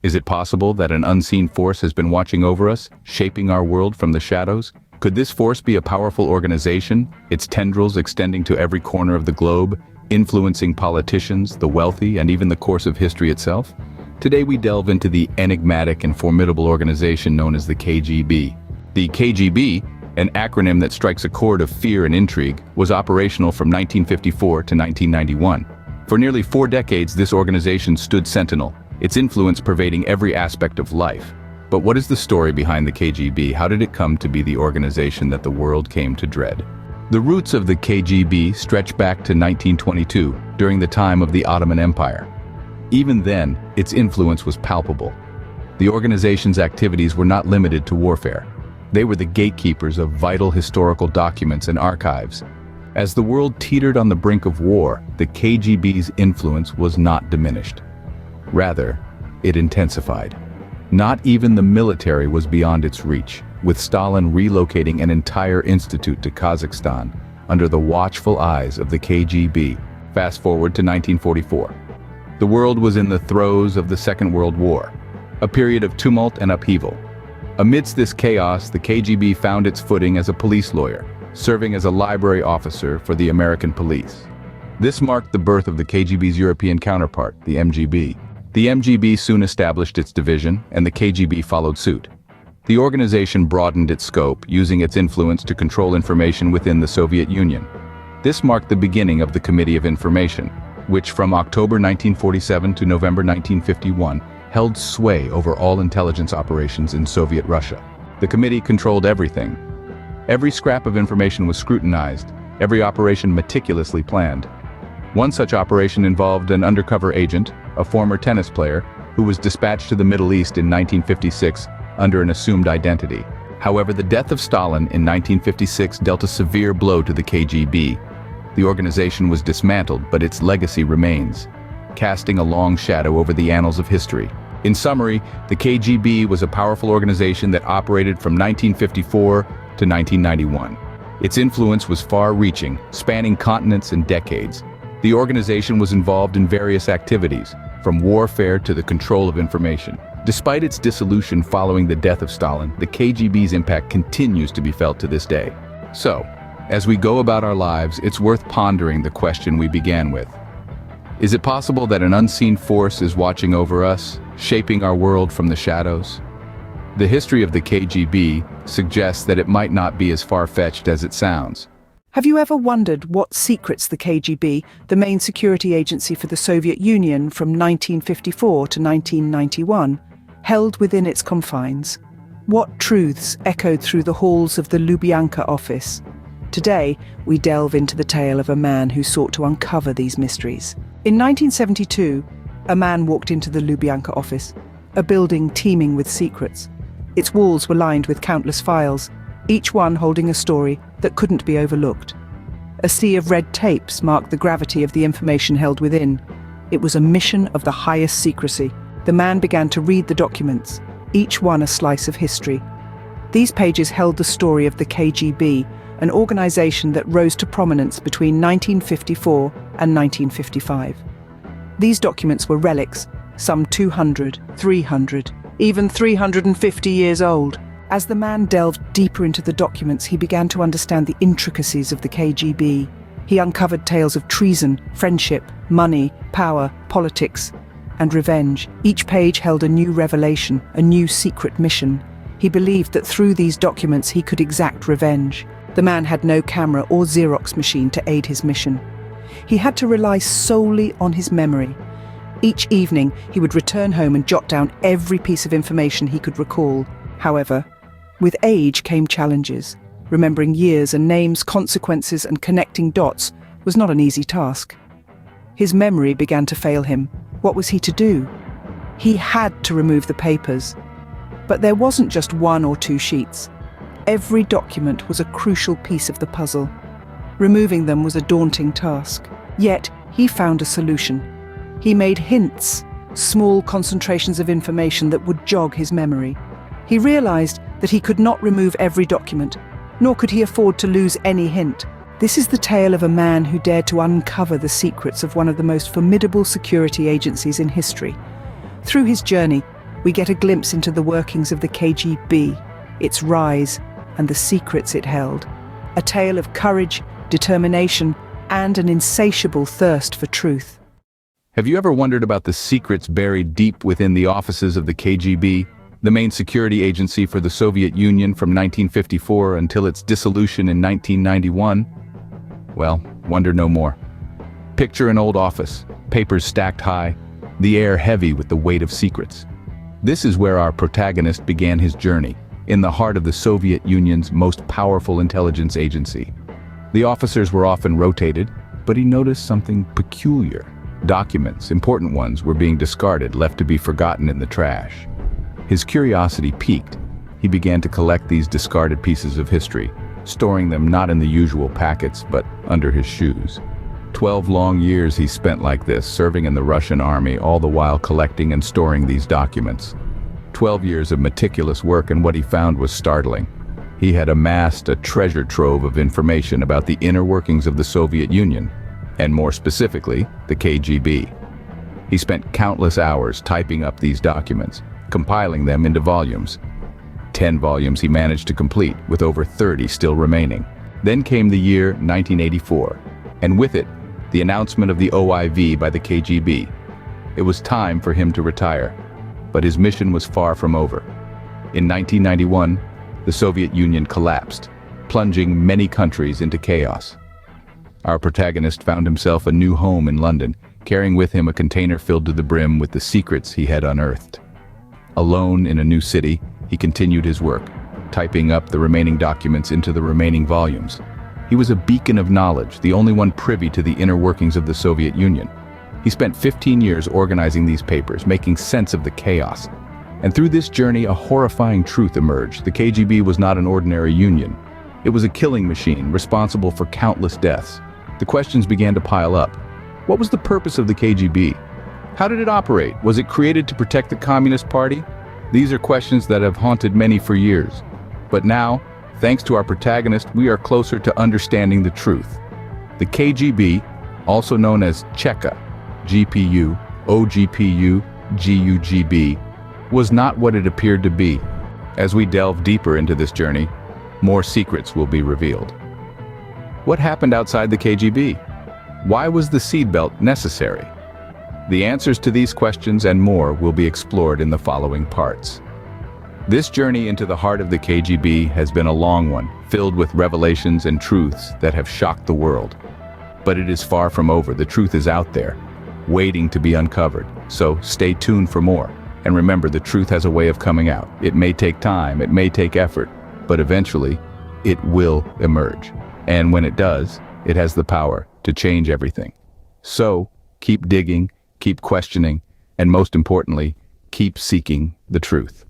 Is it possible that an unseen force has been watching over us, shaping our world from the shadows? Could this force be a powerful organization, its tendrils extending to every corner of the globe, influencing politicians, the wealthy, and even the course of history itself? Today we delve into the enigmatic and formidable organization known as the KGB. The KGB, an acronym that strikes a chord of fear and intrigue, was operational from 1954 to 1991. For nearly 4 decades, this organization stood sentinel, its influence pervading every aspect of life. But what is the story behind the KGB? How did it come to be the organization that the world came to dread? The roots of the KGB stretch back to 1922, during the time of the Ottoman Empire. Even then, its influence was palpable. The organization's activities were not limited to warfare. They were the gatekeepers of vital historical documents and archives. As the world teetered on the brink of war, the KGB's influence was not diminished. Rather, it intensified. Not even the military was beyond its reach, with Stalin relocating an entire institute to Kazakhstan under the watchful eyes of the KGB. Fast forward to 1944. The world was in the throes of the Second World War, a period of tumult and upheaval. Amidst this chaos, the KGB found its footing as a police lawyer, serving as a library officer for the American police. This marked the birth of the KGB's European counterpart, the MGB. The MGB soon established its division, and the KGB followed suit. The organization broadened its scope, using its influence to control information within the Soviet Union. This marked the beginning of the Committee of Information, which from October 1947 to November 1951 held sway over all intelligence operations in Soviet Russia. The committee controlled everything. Every scrap of information was scrutinized, every operation meticulously planned. One such operation involved an undercover agent, a former tennis player, who was dispatched to the Middle East in 1956 under an assumed identity. However, the death of Stalin in 1956 dealt a severe blow to the KGB. The organization was dismantled, but its legacy remains, casting a long shadow over the annals of history. In summary, the KGB was a powerful organization that operated from 1954 to 1991. Its influence was far-reaching, spanning continents and decades. The organization was involved in various activities, from warfare to the control of information. Despite its dissolution following the death of Stalin, the KGB's impact continues to be felt to this day. So, as we go about our lives, it's worth pondering the question we began with. Is it possible that an unseen force is watching over us, shaping our world from the shadows? The history of the KGB suggests that it might not be as far-fetched as it sounds. Have you ever wondered what secrets the KGB, the main security agency for the Soviet Union from 1954 to 1991, held within its confines? What truths echoed through the halls of the Lubyanka office? Today, we delve into the tale of a man who sought to uncover these mysteries. In 1972, a man walked into the Lubyanka office, a building teeming with secrets. Its walls were lined with countless files, each one holding a story that couldn't be overlooked. A sea of red tapes marked the gravity of the information held within. It was a mission of the highest secrecy. The man began to read the documents, each one a slice of history. These pages held the story of the KGB, an organization that rose to prominence between 1954 and 1955. These documents were relics, some 200, 300, even 350 years old. As the man delved deeper into the documents, he began to understand the intricacies of the KGB. He uncovered tales of treason, friendship, money, power, politics, and revenge. Each page held a new revelation, a new secret mission. He believed that through these documents he could exact revenge. The man had no camera or Xerox machine to aid his mission. He had to rely solely on his memory. Each evening, he would return home and jot down every piece of information he could recall. However, with age came challenges. Remembering years and names, consequences, and connecting dots was not an easy task. His memory began to fail him. What was he to do? He had to remove the papers. But there wasn't just 1 or 2 sheets. Every document was a crucial piece of the puzzle. Removing them was a daunting task. Yet, he found a solution. He made hints, small concentrations of information that would jog his memory. He realized that he could not remove every document, nor could he afford to lose any hint. This is the tale of a man who dared to uncover the secrets of one of the most formidable security agencies in history. Through his journey, we get a glimpse into the workings of the KGB, its rise, and the secrets it held. A tale of courage, determination, and an insatiable thirst for truth. Have you ever wondered about the secrets buried deep within the offices of the KGB, the main security agency for the Soviet Union from 1954 until its dissolution in 1991? Well, wonder no more. Picture an old office, papers stacked high, the air heavy with the weight of secrets. This is where our protagonist began his journey, in the heart of the Soviet Union's most powerful intelligence agency. The officers were often rotated, but he noticed something peculiar. Documents, important ones, were being discarded, left to be forgotten in the trash. His curiosity piqued. He began to collect these discarded pieces of history, storing them not in the usual packets, but under his shoes. 12 long years he spent like this, serving in the Russian army, all the while collecting and storing these documents. 12 years of meticulous work, and what he found was startling. He had amassed a treasure trove of information about the inner workings of the Soviet Union, and more specifically, the KGB. He spent countless hours typing up these documents, compiling them into volumes. 10 volumes he managed to complete, with over 30 still remaining. Then came the year 1984, and with it, the announcement of the OIV by the KGB. It was time for him to retire, but his mission was far from over. In 1991, the Soviet Union collapsed, plunging many countries into chaos. Our protagonist found himself a new home in London, carrying with him a container filled to the brim with the secrets he had unearthed. Alone in a new city, he continued his work, typing up the remaining documents into the remaining volumes. He was a beacon of knowledge, the only one privy to the inner workings of the Soviet Union. He spent 15 years organizing these papers, making sense of the chaos. And through this journey, a horrifying truth emerged. The KGB was not an ordinary union. It was a killing machine responsible for countless deaths. The questions began to pile up. What was the purpose of the KGB? How did it operate? Was it created to protect the Communist Party? These are questions that have haunted many for years. But now, thanks to our protagonist, we are closer to understanding the truth. The KGB, also known as Cheka, GPU, OGPU, GUGB, was not what it appeared to be. As we delve deeper into this journey, more secrets will be revealed. What happened outside the KGB? Why was the seatbelt necessary? The answers to these questions and more will be explored in the following parts. This journey into the heart of the KGB has been a long one, filled with revelations and truths that have shocked the world. But it is far from over. The truth is out there, waiting to be uncovered. So stay tuned for more. And remember, the truth has a way of coming out. It may take time, it may take effort, but eventually, it will emerge. And when it does, it has the power to change everything. So, keep digging, keep questioning, and most importantly, keep seeking the truth.